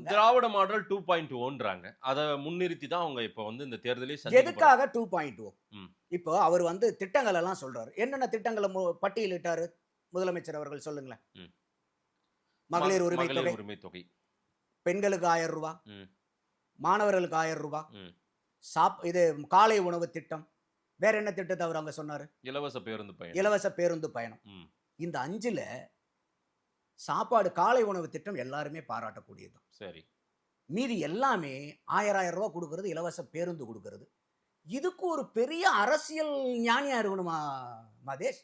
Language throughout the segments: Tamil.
அவங்க. திராவிட மாடல் 2.0ன்றாங்க. அத முன்னிறுத்தி தான் அவங்க இப்ப வந்து இந்த தேர்தலை எதுக்காக 2.0? ம். இப்போ அவர் வந்து திட்டங்கள் எல்லாம் சொல்றாரு. என்னென்ன திட்டங்கள பட்டியலிட்டாரு முதலமைச்சர் அவர்கள் சொல்லுங்களேன். ம். மகளிர் உரிமை மகளிர் தொகை, உரிமை தொகை. பெண்களுக்கு ரூ. 1000, ம். மாணவர்களுக்கு ரூ. 1000, ம். இது காலை உணவு திட்டம். வேற என்ன திட்டத்தை அவர் அங்க சொன்னாரு? இலவச பேருந்து பயணம். இலவச பேருந்து பயணம். ம். இந்த 5ல சாப்பாடு காலை உணவு திட்டம் எல்லாருமே பாராட்டக்கூடியது. சரி. மீதி எல்லாமே ரூ. 1000 கொடுக்கிறது, இலவச பேருந்து கொடுக்கிறது. இதுக்கு ஒரு பெரிய அரசியல் ஞானியா இருக்கணுமா மதேஷ்?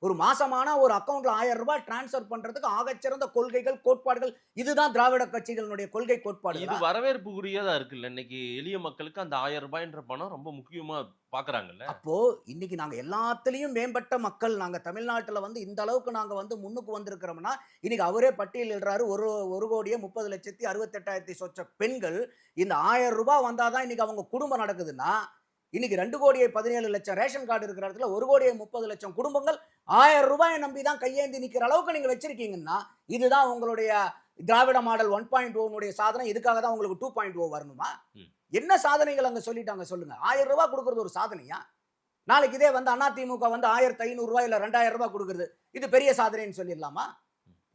ஒரு மாசமான ஒரு அக்கவுண்ட்ல ரூ. 1000 டிரான்ஸ்ஃபர் பண்றதுக்கு ஆகச்சிறந்த கொள்கைகள், கோட்பாடுகள், இதுதான் திராவிட கட்சிகளுடைய கொள்கை கோட்பாடு. இது வரவேற்புக்குரியதா இருக்குல்ல. இன்னைக்கு எளிய மக்களுக்கு அந்த ரூ. 1000 பணம் ரொம்ப முக்கியமா பாக்குறாங்கல்ல. அப்போ இன்னைக்கு நாங்க எல்லாத்துலயும் மேம்பட்ட மக்கள், நாங்க தமிழ்நாட்டுல வந்து இந்த அளவுக்கு நாங்க வந்து முன்னுக்கு வந்திருக்கிறோம்னா, இன்னைக்கு அவரே பட்டியல் எழுறாரு. 1,30,68,000 சொச்ச பெண்கள் இந்த ரூ. 1000 வந்தாதான் இன்னைக்கு அவங்க குடும்பம் நடக்குதுன்னா, இன்னைக்கு 2,17,00,000 ரேஷன் கார்டு இருக்கிற இடத்துல 1,30,00,000 குடும்பங்கள் ரூபாயை நம்பி தான் கையேந்தி நிக்கிற அளவுக்கு நீங்க வச்சிருக்கீங்கன்னா, இதுதான் உங்களுடைய திராவிட மாடல் 1.0 சாதனை. இதுக்காக தான் உங்களுக்கு 2.0 வரணுமா? என்ன சாதனைகள் அங்க சொல்லிட்டாங்க சொல்லுங்க. ரூபாய் கொடுக்கறது ஒரு சாதனையா? நாளைக்கு இதே வந்து அதிமுக வந்து ரூபாய் இல்ல ரூபாய் கொடுக்கறது இது பெரிய சாதனைன்னு சொல்லிடலாமா?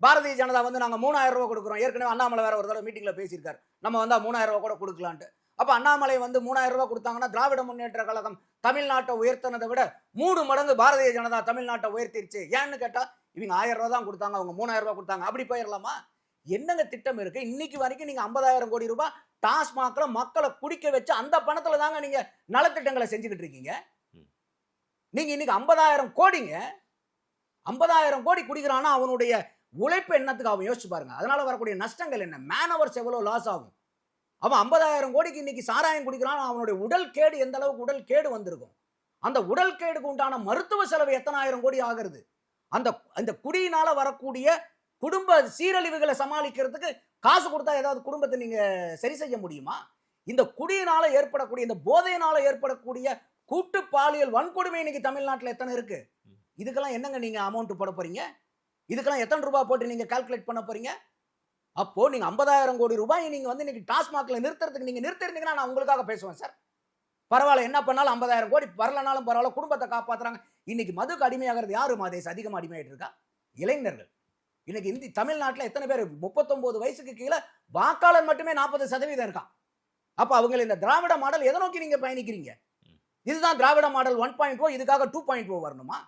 பாரதிய ஜனதா வந்து நாங்க ரூபாய் கொடுக்குறோம். ஏற்கனவே அண்ணாமலை வேற ஒரு தடவை மீட்டிங்ல பேசியிருக்காரு, நம்ம வந்தா ரூபாய் கூட கொடுக்கலான்ட்டு. அப்ப அண்ணாமலை வந்து ரூபாய் கொடுத்தாங்கன்னா, திராவிட முன்னேற்ற கழகம் தமிழ்நாட்டை உயர்த்தினதை விட 3 மடங்கு பாரதிய ஜனதா தமிழ்நாட்டை உயர்த்திருச்சு. ஏன்னு கேட்டா, இவங்க ரூபாய் தான் கொடுத்தாங்க, அவங்க ரூபாய் கொடுத்தாங்க. அப்படி போயிடலாமா? என்னங்க திட்டம் இருக்கு? இன்னைக்கு வரைக்கும் நீங்க 50,000 கோடி ரூபாய் டாஸ்மாக்ல மக்களை குடிக்க வச்சு அந்த பணத்துல தாங்க நீங்க நலத்திட்டங்களை செஞ்சுக்கிட்டு இருக்கீங்க. நீங்க இன்னைக்கு 50,000 கோடிங்க, 50,000 கோடி குடிக்கிறான்னா அவனுடைய உழைப்பு என்னத்துக்கு அவன் யோசிச்சு பாருங்க. அதனால வரக்கூடிய நஷ்டங்கள் என்ன? மேன் ஹவர்ஸ் எவ்வளவு லாஸ் ஆகும்? அவன் 50,000 கோடிக்கு இன்னைக்கு சாராயம் குடிக்கிறான். அவனுடைய உடல் கேடு எந்த அளவுக்கு உடல் கேடு வந்திருக்கும்? அந்த உடல் கேடுக்கு உண்டான மருத்துவ செலவு எத்தனை ஆயிரம் கோடி ஆகிறது? அந்த குடியினால வரக்கூடிய குடும்ப சீரழிவுகளை சமாளிக்கிறதுக்கு காசு கொடுத்தா ஏதாவது குடும்பத்தை நீங்க சரி செய்ய முடியுமா? இந்த குடியினால ஏற்படக்கூடிய, இந்த போதையினால ஏற்படக்கூடிய கூட்டு பாலியல் வன்கொடுமை இன்னைக்கு தமிழ்நாட்டில் எத்தனை இருக்கு? இதுக்கெல்லாம் என்னங்க நீங்க அமௌண்ட் போட போறீங்க? இதுக்கெல்லாம் எத்தனை ரூபாய் போட்டு நீங்க கால்குலேட் பண்ண போறீங்க? அப்போ நீங்க 50,000 கோடி ரூபாய் நீங்க வந்து இன்னைக்கு டாஸ்மாக்ல நிறுத்துறதுக்கு நீங்க நிறுத்திருந்தீங்கன்னா நான் உங்களுக்காக பேசுவேன் சார். பரவாயில்ல, என்ன பண்ணாலும் 50,000 கோடி வரலனாலும் பரவாயில்ல, குடும்பத்தை காப்பாத்துறாங்க. இன்னைக்கு மதுக்கு அடிமையாகிறது யாரு மாதேஷ்? அதிகமாக அடிமையாயிட்டு இருக்கா இளைஞர்கள். இன்னைக்கு தமிழ்நாட்டில் எத்தனை பேர் 39 வயசுக்கு கீழே வாக்காளர் மட்டுமே 40% இருக்கான். அப்ப அவங்க இந்த திராவிட மாடல் எதை நோக்கி நீங்க பயணிக்கிறீங்க? இதுதான் திராவிட மாடல் 1.0. இதுக்காக 2.0 வரணுமா?